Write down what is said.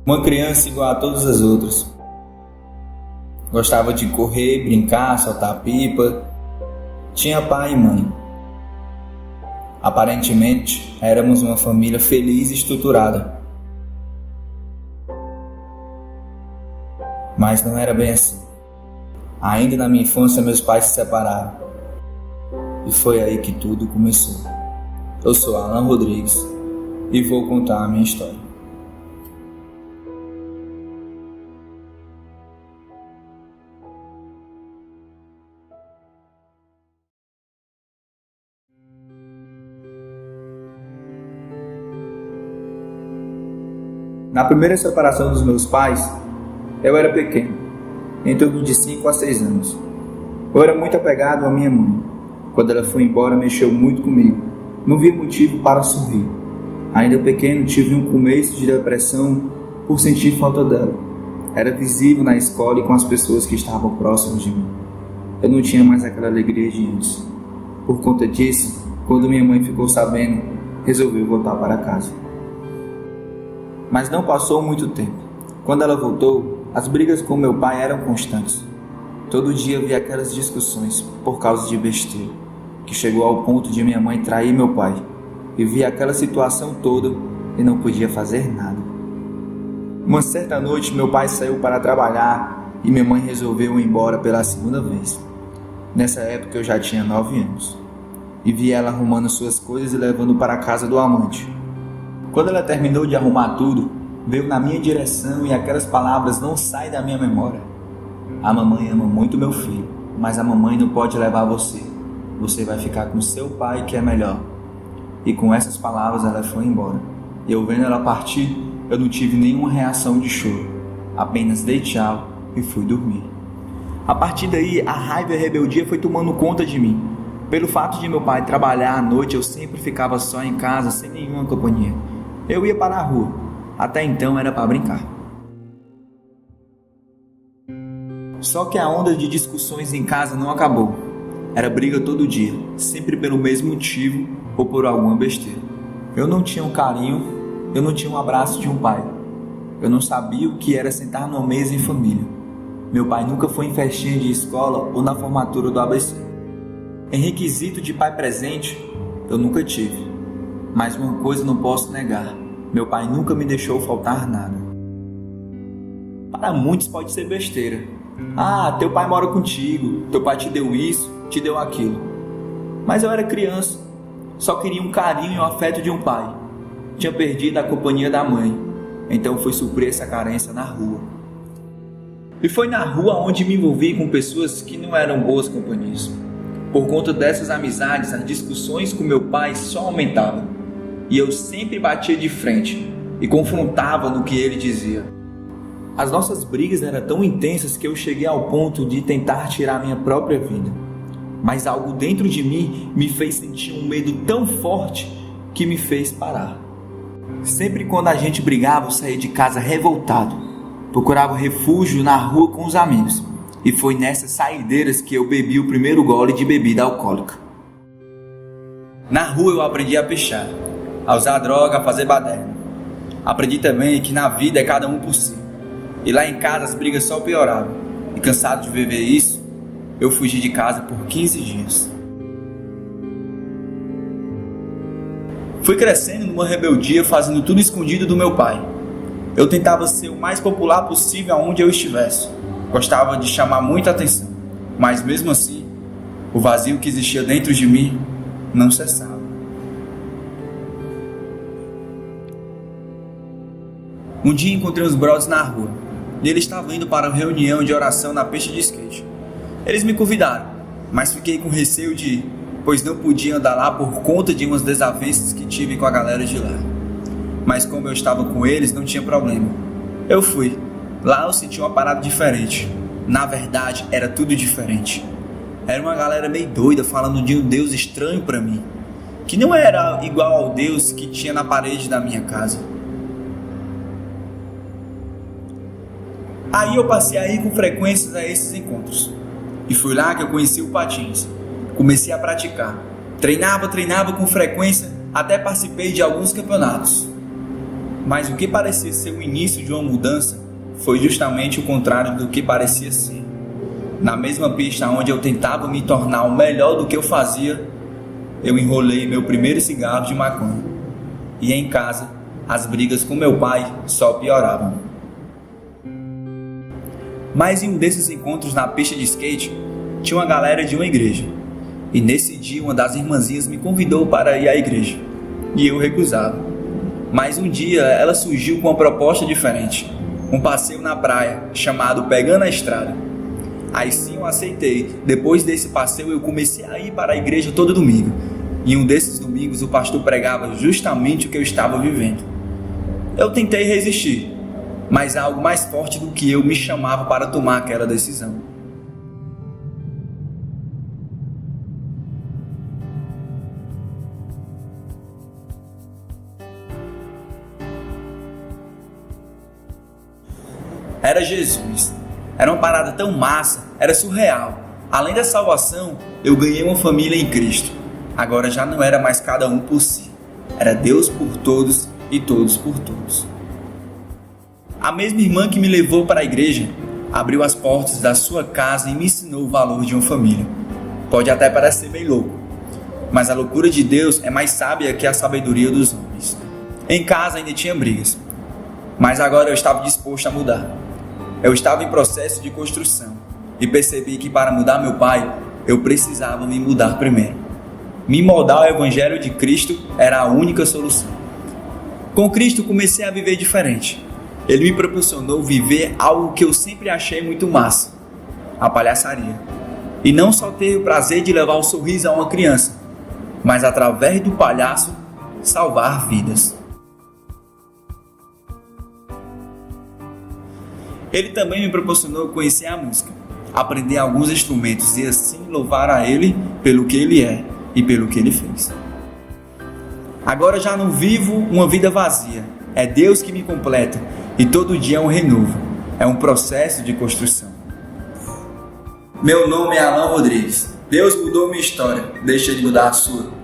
Uma criança igual a todas as outras. Gostava de correr, brincar, soltar pipa. Tinha pai e mãe. Aparentemente, éramos uma família feliz e estruturada. Mas não era bem assim. Ainda na minha infância, meus pais se separaram. E foi aí que tudo começou. Eu sou Alan Rodrigues e vou contar a minha história. Na primeira separação dos meus pais, eu era pequeno, em torno de 5 a 6 anos. Eu era muito apegado à minha mãe. Quando ela foi embora, mexeu muito comigo. Não vi motivo para sorrir. Ainda pequeno, tive um começo de depressão por sentir falta dela. Era visível na escola e com as pessoas que estavam próximas de mim. Eu não tinha mais aquela alegria de antes. Por conta disso, quando minha mãe ficou sabendo, resolveu voltar para casa. Mas não passou muito tempo. Quando ela voltou, as brigas com meu pai eram constantes. Todo dia havia aquelas discussões por causa de besteira, que chegou ao ponto de minha mãe trair meu pai. E via aquela situação toda e não podia fazer nada. Uma certa noite, meu pai saiu para trabalhar e minha mãe resolveu ir embora pela segunda vez. Nessa época eu já tinha 9 anos. E vi ela arrumando suas coisas e levando para a casa do amante. Quando ela terminou de arrumar tudo, veio na minha direção e aquelas palavras não saem da minha memória. A mamãe ama muito meu filho, mas a mamãe não pode levar você. Você vai ficar com seu pai, que é melhor. E com essas palavras ela foi embora. E eu vendo ela partir, eu não tive nenhuma reação de choro. Apenas dei tchau e fui dormir. A partir daí, a raiva e a rebeldia foi tomando conta de mim. Pelo fato de meu pai trabalhar à noite, eu sempre ficava só em casa, sem nenhuma companhia. Eu ia para a rua. Até então era para brincar. Só que a onda de discussões em casa não acabou. Era briga todo dia, sempre pelo mesmo motivo ou por alguma besteira. Eu não tinha um carinho, eu não tinha um abraço de um pai. Eu não sabia o que era sentar numa mesa em família. Meu pai nunca foi em festinha de escola ou na formatura do ABC. Em requisito de pai presente, eu nunca tive. Mas uma coisa não posso negar, meu pai nunca me deixou faltar nada. Para muitos pode ser besteira. Ah, teu pai mora contigo, teu pai te deu isso, te deu aquilo. Mas eu era criança, só queria um carinho e o afeto de um pai. Tinha perdido a companhia da mãe, então fui suprir essa carência na rua. E foi na rua onde me envolvi com pessoas que não eram boas companhias. Por conta dessas amizades, as discussões com meu pai só aumentavam. E eu sempre batia de frente e confrontava no que ele dizia. As nossas brigas eram tão intensas que eu cheguei ao ponto de tentar tirar minha própria vida. Mas algo dentro de mim me fez sentir um medo tão forte que me fez parar. Sempre quando a gente brigava, eu saía de casa revoltado. Procurava refúgio na rua com os amigos. E foi nessas saideiras que eu bebi o primeiro gole de bebida alcoólica. Na rua eu aprendi a pichar, a usar droga, a fazer baderna. Aprendi também que na vida é cada um por si. E lá em casa as brigas só pioravam. E cansado de viver isso, eu fugi de casa por 15 dias. Fui crescendo numa rebeldia, fazendo tudo escondido do meu pai. Eu tentava ser o mais popular possível aonde eu estivesse. Gostava de chamar muita atenção. Mas mesmo assim, o vazio que existia dentro de mim não cessava. Um dia encontrei os brothers na rua e eles estavam indo para uma reunião de oração na pista de skate. Eles me convidaram, mas fiquei com receio de ir, pois não podia andar lá por conta de umas desavenças que tive com a galera de lá. Mas como eu estava com eles, não tinha problema. Eu fui. Lá eu senti uma parada diferente. Na verdade, era tudo diferente. Era uma galera meio doida falando de um Deus estranho para mim, que não era igual ao Deus que tinha na parede da minha casa. Aí eu passei a ir com frequências a esses encontros. E foi lá que eu conheci o patins. Comecei a praticar. Treinava com frequência, até participei de alguns campeonatos. Mas o que parecia ser o início de uma mudança foi justamente o contrário do que parecia ser. Na mesma pista onde eu tentava me tornar o melhor do que eu fazia, eu enrolei meu primeiro cigarro de maconha. E em casa, as brigas com meu pai só pioravam. Mas em um desses encontros na pista de skate, tinha uma galera de uma igreja. E nesse dia uma das irmãzinhas me convidou para ir à igreja. E eu recusava. Mas um dia ela surgiu com uma proposta diferente. Um passeio na praia, chamado Pegando a Estrada. Aí sim eu aceitei. Depois desse passeio eu comecei a ir para a igreja todo domingo. E um desses domingos o pastor pregava justamente o que eu estava vivendo. Eu tentei resistir, mas algo mais forte do que eu me chamava para tomar aquela decisão. Era Jesus. Era uma parada tão massa, era surreal. Além da salvação, eu ganhei uma família em Cristo. Agora já não era mais cada um por si. Era Deus por todos e todos por todos. A mesma irmã que me levou para a igreja abriu as portas da sua casa e me ensinou o valor de uma família. Pode até parecer meio louco, mas a loucura de Deus é mais sábia que a sabedoria dos homens. Em casa ainda tinha brigas, mas agora eu estava disposto a mudar. Eu estava em processo de construção e percebi que para mudar meu pai, eu precisava me mudar primeiro. Me moldar ao Evangelho de Cristo era a única solução. Com Cristo comecei a viver diferente. Ele me proporcionou viver algo que eu sempre achei muito massa: a palhaçaria. E não só ter o prazer de levar um sorriso a uma criança, mas através do palhaço, salvar vidas. Ele também me proporcionou conhecer a música, aprender alguns instrumentos e assim louvar a Ele pelo que Ele é e pelo que Ele fez. Agora já não vivo uma vida vazia, é Deus que me completa e todo dia é um renovo, é um processo de construção. Meu nome é Alan Rodrigues. Deus mudou minha história, deixa Ele mudar a sua.